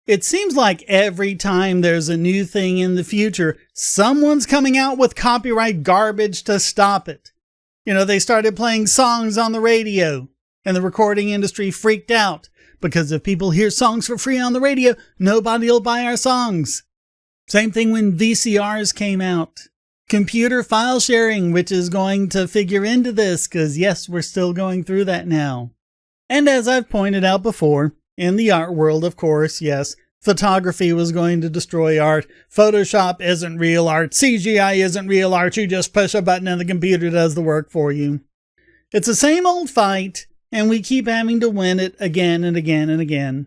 It seems like every time there's a new thing in the future, someone's coming out with copyright garbage to stop it. You know, they started playing songs on the radio, and the recording industry freaked out, because if people hear songs for free on the radio, nobody will buy our songs. Same thing when VCRs came out. Computer file sharing, which is going to figure into this, because yes, we're still going through that now. And as I've pointed out before, in the art world, of course, yes, photography was going to destroy art. Photoshop isn't real art. CGI isn't real art. You just push a button and the computer does the work for you. It's the same old fight, and we keep having to win it again and again and again.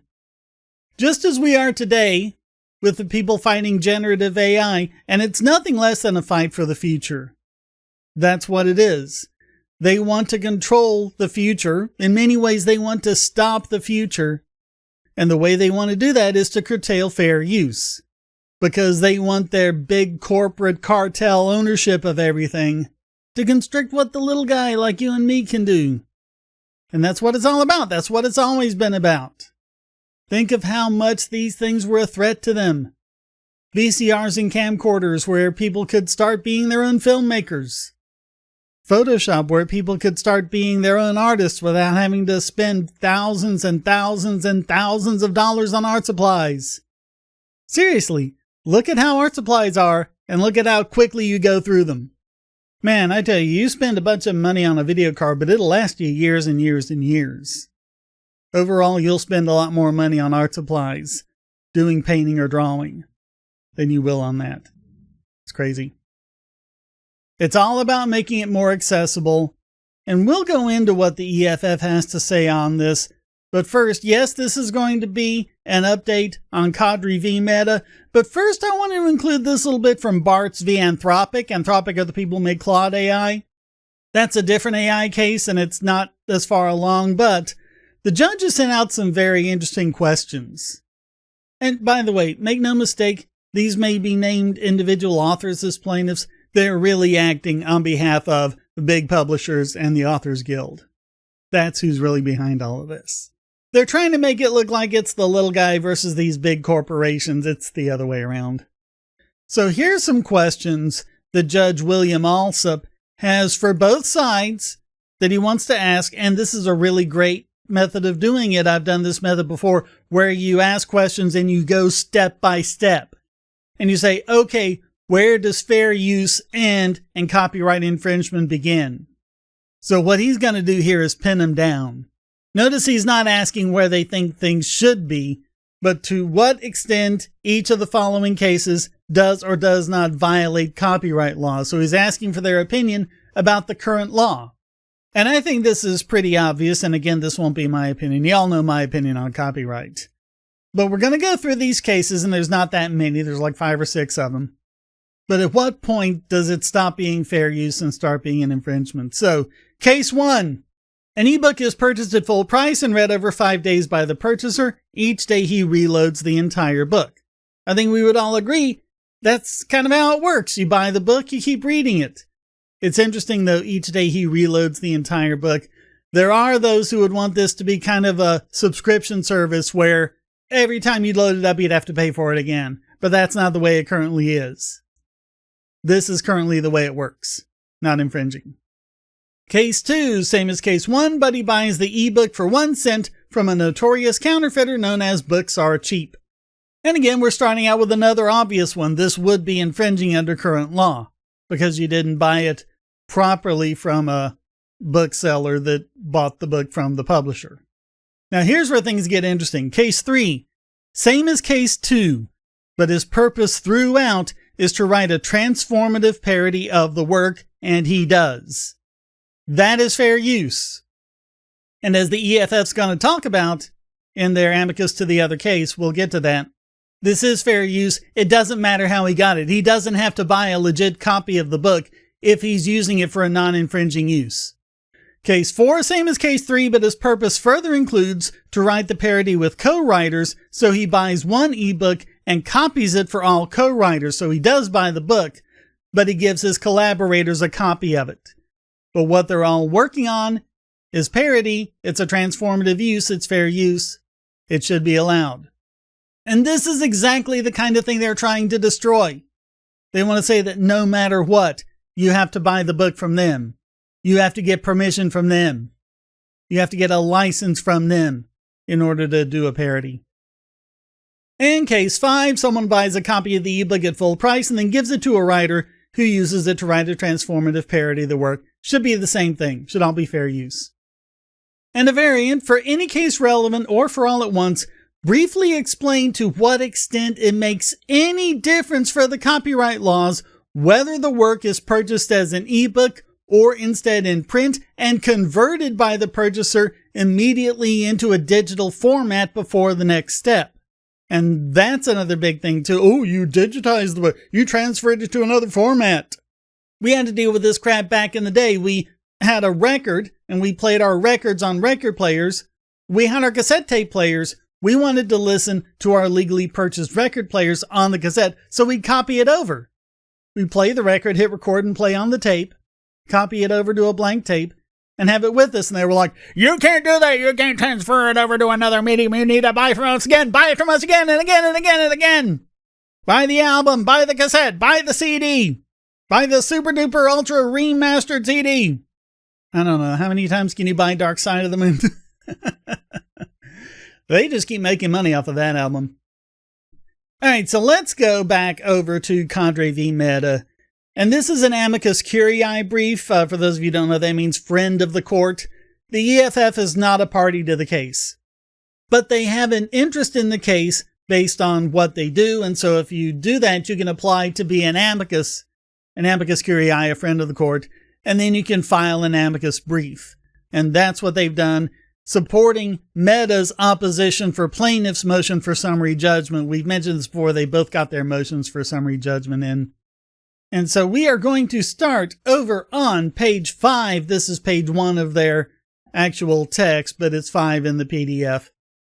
Just as we are today with the people fighting generative AI, and it's nothing less than a fight for the future. That's what it is. They want to control the future. In many ways, they want to stop the future. And the way they want to do that is to curtail fair use, because they want their big corporate cartel ownership of everything to constrict what the little guy like you and me can do. And that's what it's all about. That's what it's always been about. Think of how much these things were a threat to them. VCRs and camcorders where people could start being their own filmmakers. Photoshop where people could start being their own artists without having to spend thousands and thousands and thousands of dollars on art supplies. Seriously, look at how art supplies are and look at how quickly you go through them. Man, I tell you, you spend a bunch of money on a video card, but it'll last you years and years and years. Overall, you'll spend a lot more money on art supplies, doing painting or drawing, than you will on that. It's crazy. It's all about making it more accessible, and we'll go into what the EFF has to say on this. But first, yes, this is going to be an update on Kadrey v. Meta, but first I want to include this little bit from Bartz v. Anthropic. Anthropic are the people who made Claude AI. That's a different AI case, and it's not as far along, but the judge has sent out some very interesting questions. And by the way, make no mistake, these may be named individual authors as plaintiffs. They're really acting on behalf of the big publishers and the Authors Guild. That's who's really behind all of this. They're trying to make it look like it's the little guy versus these big corporations. It's the other way around. So here's some questions that Judge William Alsup has for both sides that he wants to ask, and this is a really great method of doing it. I've done this method before where you ask questions and you go step by step. And you say, okay, where does fair use end and copyright infringement begin? So what he's going to do here is pin them down. Notice he's not asking where they think things should be, but to what extent each of the following cases does or does not violate copyright law. So he's asking for their opinion about the current law. And I think this is pretty obvious, and again, this won't be my opinion. Y'all know my opinion on copyright. But we're going to go through these cases, and there's not that many. There's like 5 or 6 of them. But at what point does it stop being fair use and start being an infringement? So, case 1. An ebook is purchased at full price and read over 5 days by the purchaser. Each day he reloads the entire book. I think we would all agree that's kind of how it works. You buy the book, you keep reading it. It's interesting though, each day he reloads the entire book. There are those who would want this to be kind of a subscription service where every time you load it up, you'd have to pay for it again. But that's not the way it currently is. This is currently the way it works, not infringing. Case 2, same as case 1, but he buys the ebook for 1 cent from a notorious counterfeiter known as Books Are Cheap. And again, we're starting out with another obvious one. This would be infringing under current law because you didn't buy it properly from a bookseller that bought the book from the publisher. Now here's where things get interesting. Case 3, same as case 2, but his purpose throughout is to write a transformative parody of the work, and he does. That is fair use. And as the EFF's going to talk about in their amicus to the other case, we'll get to that. This is fair use. It doesn't matter how he got it. He doesn't have to buy a legit copy of the book if he's using it for a non-infringing use. Case 4, same as case 3, but his purpose further includes to write the parody with co-writers, so he buys one ebook and copies it for all co-writers. So he does buy the book, but he gives his collaborators a copy of it. But what they're all working on is parody. It's a transformative use. It's fair use. It should be allowed. And this is exactly the kind of thing they're trying to destroy. They want to say that no matter what, you have to buy the book from them. You have to get permission from them. You have to get a license from them in order to do a parody. In case 5, someone buys a copy of the ebook at full price and then gives it to a writer who uses it to write a transformative parody of the work. Should be the same thing. Should all be fair use. And a variant, for any case relevant or for all at once, briefly explain to what extent it makes any difference for the copyright laws whether the work is purchased as an ebook or instead in print and converted by the purchaser immediately into a digital format before the next step. And that's another big thing too. Oh, you digitized the book. You transferred it to another format. We had to deal with this crap back in the day. We had a record and we played our records on record players. We had our cassette tape players. We wanted to listen to our legally purchased record players on the cassette, so we'd copy it over. We'd play the record, hit record and play on the tape, copy it over to a blank tape, and have it with us. And they were like, you can't do that. You can't transfer it over to another medium. You need to buy from us again. Buy it from us again and again and again and again. Buy the album, buy the cassette, buy the CD, buy the super duper ultra remastered CD. I don't know. How many times can you buy Dark Side of the Moon? They just keep making money off of that album. All right, so let's go back over to Kadrey v. Meta. And this is an Amicus Curiae brief. For those of you who don't know, that means friend of the court. The EFF is not a party to the case, but they have an interest in the case based on what they do. And so if you do that, you can apply to be an Amicus Curiae, a friend of the court, and then you can file an Amicus brief. And that's what they've done, supporting Meta's opposition for plaintiff's motion for summary judgment. We've mentioned this before. They both got their motions for summary judgment in. And so we are going to start over on page 5. This is page 1 of their actual text, but it's 5 in the PDF.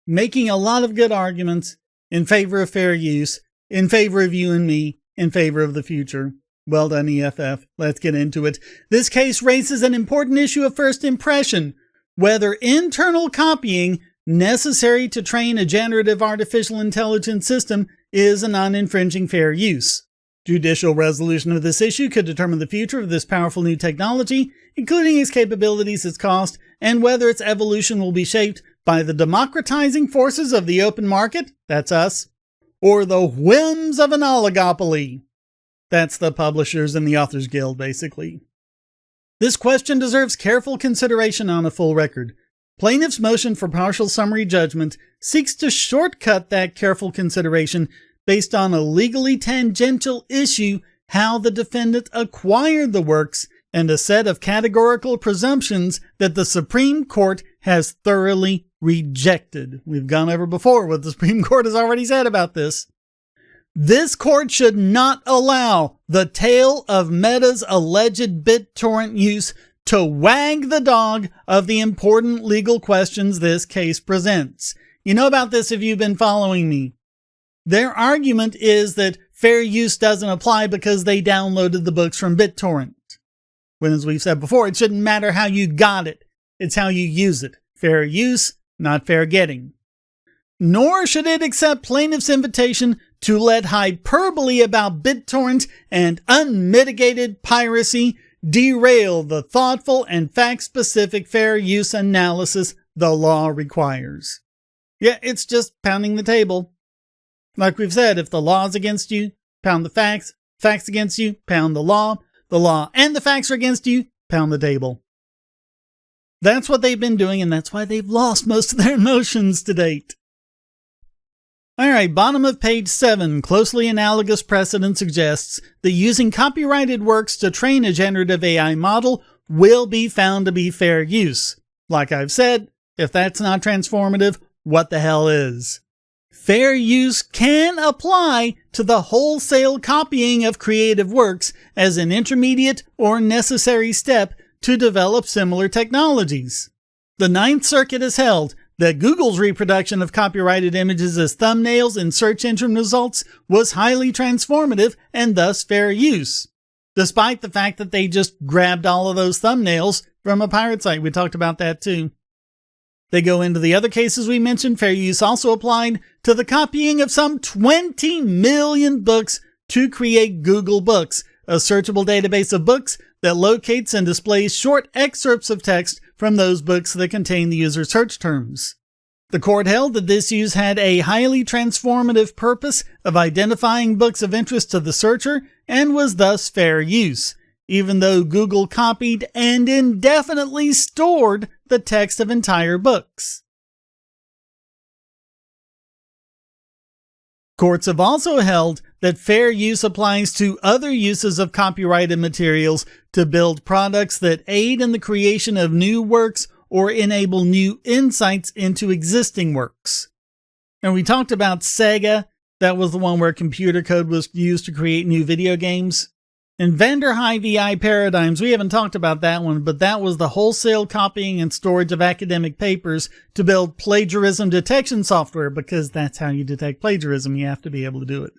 Making a lot of good arguments in favor of fair use, in favor of you and me, in favor of the future. Well done, EFF. Let's get into it. This case raises an important issue of first impression: whether internal copying necessary to train a generative artificial intelligence system is a non-infringing fair use. Judicial resolution of this issue could determine the future of this powerful new technology, including its capabilities, its cost, and whether its evolution will be shaped by the democratizing forces of the open market, that's us, or the whims of an oligopoly. That's the publishers and the Authors Guild, basically. This question deserves careful consideration on a full record. Plaintiff's motion for partial summary judgment seeks to shortcut that careful consideration based on a legally tangential issue, how the defendant acquired the works, and a set of categorical presumptions that the Supreme Court has thoroughly rejected. We've gone over before what the Supreme Court has already said about this. This court should not allow the tale of Meta's alleged BitTorrent use to wag the dog of the important legal questions this case presents. You know about this if you've been following me. Their argument is that fair use doesn't apply because they downloaded the books from BitTorrent. When, as we've said before, it shouldn't matter how you got it. It's how you use it. Fair use, not fair getting. Nor should it accept plaintiff's invitation to let hyperbole about BitTorrent and unmitigated piracy derail the thoughtful and fact-specific fair use analysis the law requires. Yeah, it's just pounding the table. Like we've said, if the law is against you, pound the facts. Facts against you, pound the law. The law and the facts are against you, pound the table. That's what they've been doing, and that's why they've lost most of their motions to date. Alright, bottom of page 7, closely analogous precedent suggests that using copyrighted works to train a generative AI model will be found to be fair use. Like I've said, if that's not transformative, what the hell is? Fair use can apply to the wholesale copying of creative works as an intermediate or necessary step to develop similar technologies. The Ninth Circuit has held that Google's reproduction of copyrighted images as thumbnails in search engine results was highly transformative and thus fair use, despite the fact that they just grabbed all of those thumbnails from a pirate site. We talked about that too. They go into the other cases we mentioned. Fair use also applied to the copying of some 20 million books to create Google Books, a searchable database of books that locates and displays short excerpts of text from those books that contain the user's search terms. The court held that this use had a highly transformative purpose of identifying books of interest to the searcher and was thus fair use, even though Google copied and indefinitely stored the text of entire books. Courts have also held that fair use applies to other uses of copyrighted materials to build products that aid in the creation of new works or enable new insights into existing works. And we talked about Sega. That was the one where computer code was used to create new video games. In vendor high VI paradigms, we haven't talked about that one, but that was the wholesale copying and storage of academic papers to build plagiarism detection software, because that's how you detect plagiarism. You have to be able to do it.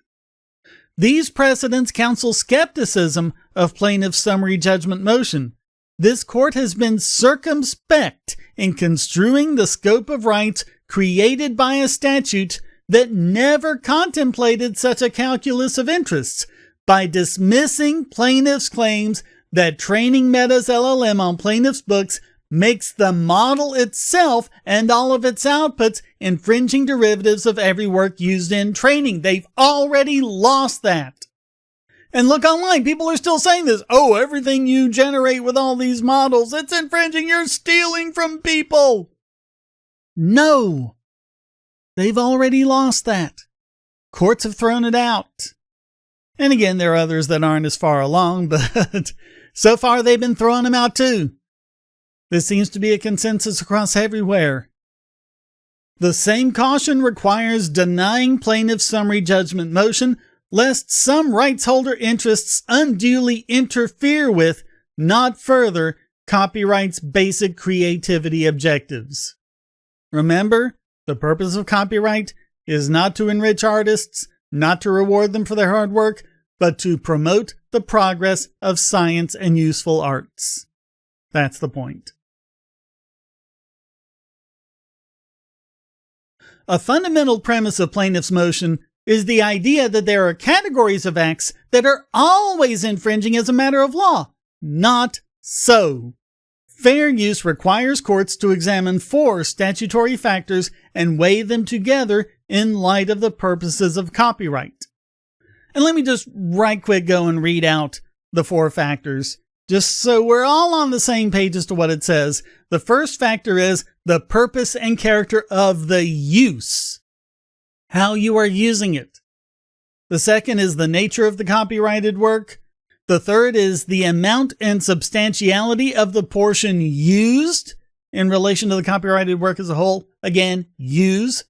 These precedents counsel skepticism of plaintiff's summary judgment motion. This court has been circumspect in construing the scope of rights created by a statute that never contemplated such a calculus of interests, by dismissing plaintiff's claims that training Meta's LLM on plaintiff's books makes the model itself and all of its outputs infringing derivatives of every work used in training. They've already lost that. And look online, people are still saying this. Oh, everything you generate with all these models, it's infringing. You're stealing from people. No, they've already lost that. Courts have thrown it out. And again, there are others that aren't as far along, but so far they've been throwing them out too. This seems to be a consensus across everywhere. The same caution requires denying plaintiff's summary judgment motion, lest some rights holder interests unduly interfere with, not further, copyright's basic creativity objectives. Remember, the purpose of copyright is not to enrich artists, not to reward them for their hard work, but to promote the progress of science and useful arts. That's the point. A fundamental premise of plaintiff's motion is the idea that there are categories of acts that are always infringing as a matter of law. Not so. Fair use requires courts to examine 4 statutory factors and weigh them together in light of the purposes of copyright. And let me just right quick go and read out the 4 factors, just so we're all on the same page as to what it says. The first factor is the purpose and character of the use, how you are using it. The second is the nature of the copyrighted work. The third is the amount and substantiality of the portion used in relation to the copyrighted work as a whole. Again, use.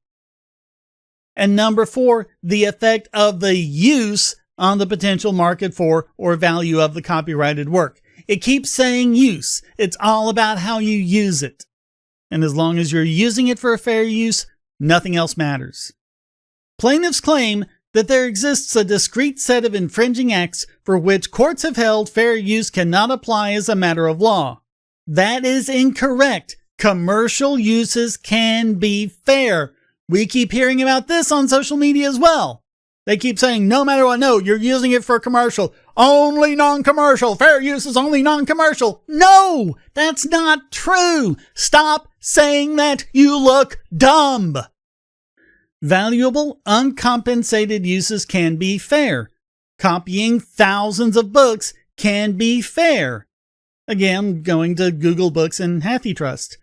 And number 4, the effect of the use on the potential market for or value of the copyrighted work. It keeps saying use. It's all about how you use it. And as long as you're using it for a fair use, nothing else matters. Plaintiffs claim that there exists a discrete set of infringing acts for which courts have held fair use cannot apply as a matter of law. That is incorrect. Commercial uses can be fair. We keep hearing about this on social media as well. They keep saying, no matter what, no, you're using it for commercial. Only non-commercial. Fair use is only non-commercial. No, that's not true. Stop saying that. You look dumb. Valuable, uncompensated uses can be fair. Copying thousands of books can be fair. Again, going to Google Books and HathiTrust.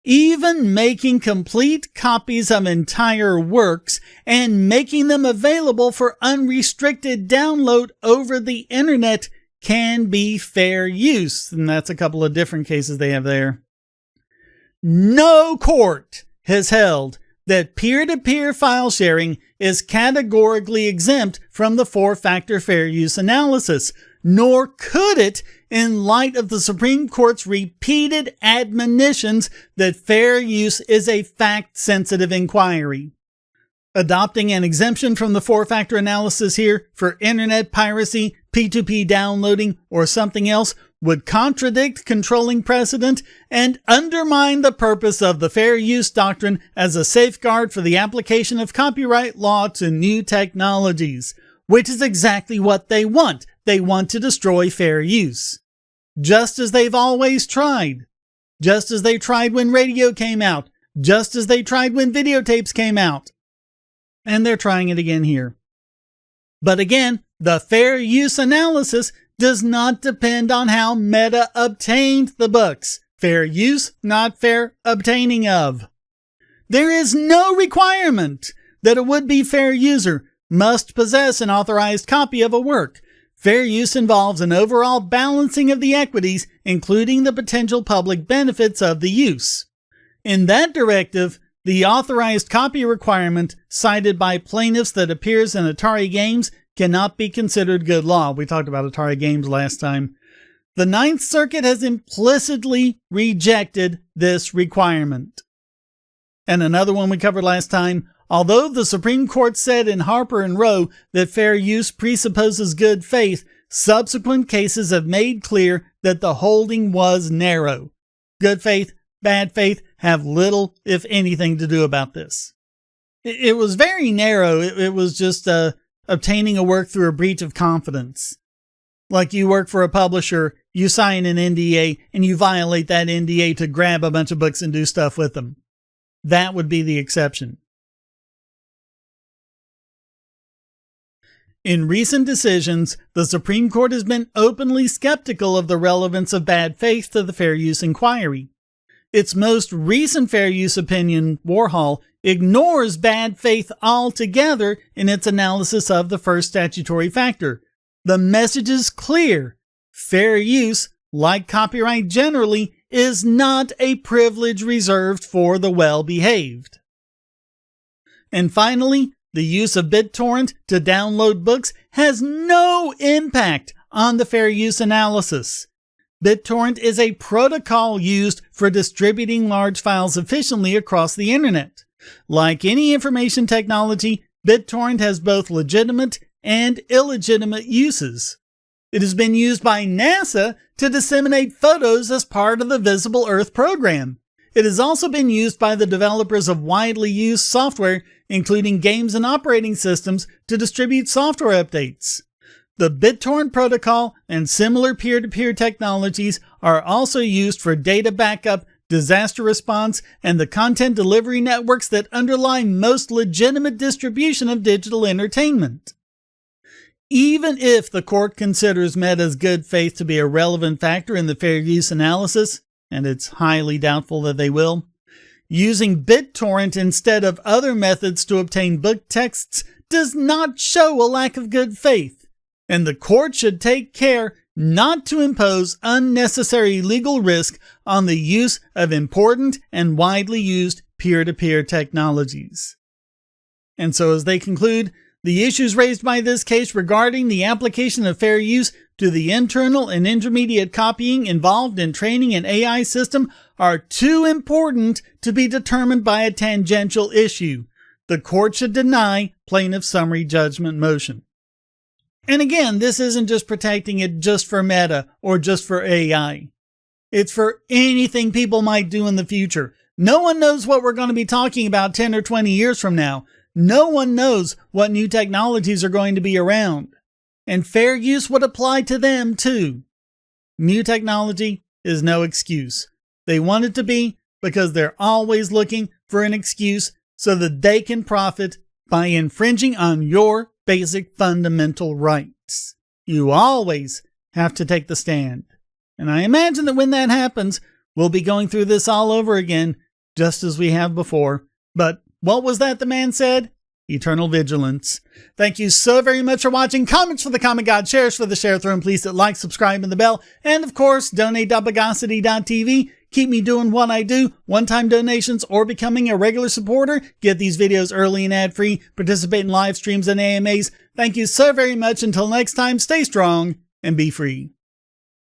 Even making complete copies of entire works and making them available for unrestricted download over the internet can be fair use. And that's a couple of different cases they have there. No court has held that peer-to-peer file sharing is categorically exempt from the 4-factor fair use analysis, nor could it in light of the Supreme Court's repeated admonitions that fair use is a fact-sensitive inquiry. Adopting an exemption from the 4-factor analysis here for internet piracy, P2P downloading, or something else would contradict controlling precedent and undermine the purpose of the fair use doctrine as a safeguard for the application of copyright law to new technologies, which is exactly what they want. They want to destroy fair use. Just as they've always tried. Just as they tried when radio came out. Just as they tried when videotapes came out. And they're trying it again here. But again, the fair use analysis does not depend on how Meta obtained the books. Fair use, not fair obtaining of. There is no requirement that a would-be fair user must possess an authorized copy of a work. Fair use involves an overall balancing of the equities, including the potential public benefits of the use. In that directive, the authorized copy requirement cited by plaintiffs that appears in Atari games cannot be considered good law. We talked about Atari games last time. The Ninth Circuit has implicitly rejected this requirement. And another one we covered last time, although the Supreme Court said in Harper and Row that fair use presupposes good faith, subsequent cases have made clear that the holding was narrow. Good faith, bad faith have little, if anything, to do about this. It was very narrow. It was just obtaining a work through a breach of confidence. Like you work for a publisher, you sign an NDA, and you violate that NDA to grab a bunch of books and do stuff with them. That would be the exception. In recent decisions, the Supreme Court has been openly skeptical of the relevance of bad faith to the fair use inquiry. Its most recent fair use opinion, Warhol, ignores bad faith altogether in its analysis of the first statutory factor. The message is clear. Fair use, like copyright generally, is not a privilege reserved for the well-behaved. And finally, the use of BitTorrent to download books has no impact on the fair use analysis. BitTorrent is a protocol used for distributing large files efficiently across the internet. Like any information technology, BitTorrent has both legitimate and illegitimate uses. It has been used by NASA to disseminate photos as part of the Visible Earth program. It has also been used by the developers of widely used software, including games and operating systems, to distribute software updates. The BitTorrent protocol and similar peer-to-peer technologies are also used for data backup, disaster response, and the content delivery networks that underlie most legitimate distribution of digital entertainment. Even if the court considers Meta's good faith to be a relevant factor in the fair use analysis, and it's highly doubtful that they will, using BitTorrent instead of other methods to obtain book texts does not show a lack of good faith. And the court should take care not to impose unnecessary legal risk on the use of important and widely used peer-to-peer technologies. And so as they conclude, the issues raised by this case regarding the application of fair use to the internal and intermediate copying involved in training an AI system are too important to be determined by a tangential issue. The court should deny plaintiff's summary judgment motion. And again, this isn't just protecting it just for Meta or just for AI. It's for anything people might do in the future. No one knows what we're going to be talking about 10 or 20 years from now. No one knows what new technologies are going to be around. And fair use would apply to them too. New technology is no excuse. They want it to be because they're always looking for an excuse so that they can profit by infringing on your basic fundamental rights. You always have to take the stand. And I imagine that when that happens, we'll be going through this all over again, just as we have before. But what was that the man said? Eternal vigilance. Thank you so very much for watching. Comments for the Comic God, shares for the share through, and please hit like, subscribe, and the bell. And of course, donate.bogosity.tv. Keep me doing what I do. One-time donations or becoming a regular supporter. Get these videos early and ad-free. Participate in live streams and AMAs. Thank you so very much. Until next time, stay strong and be free.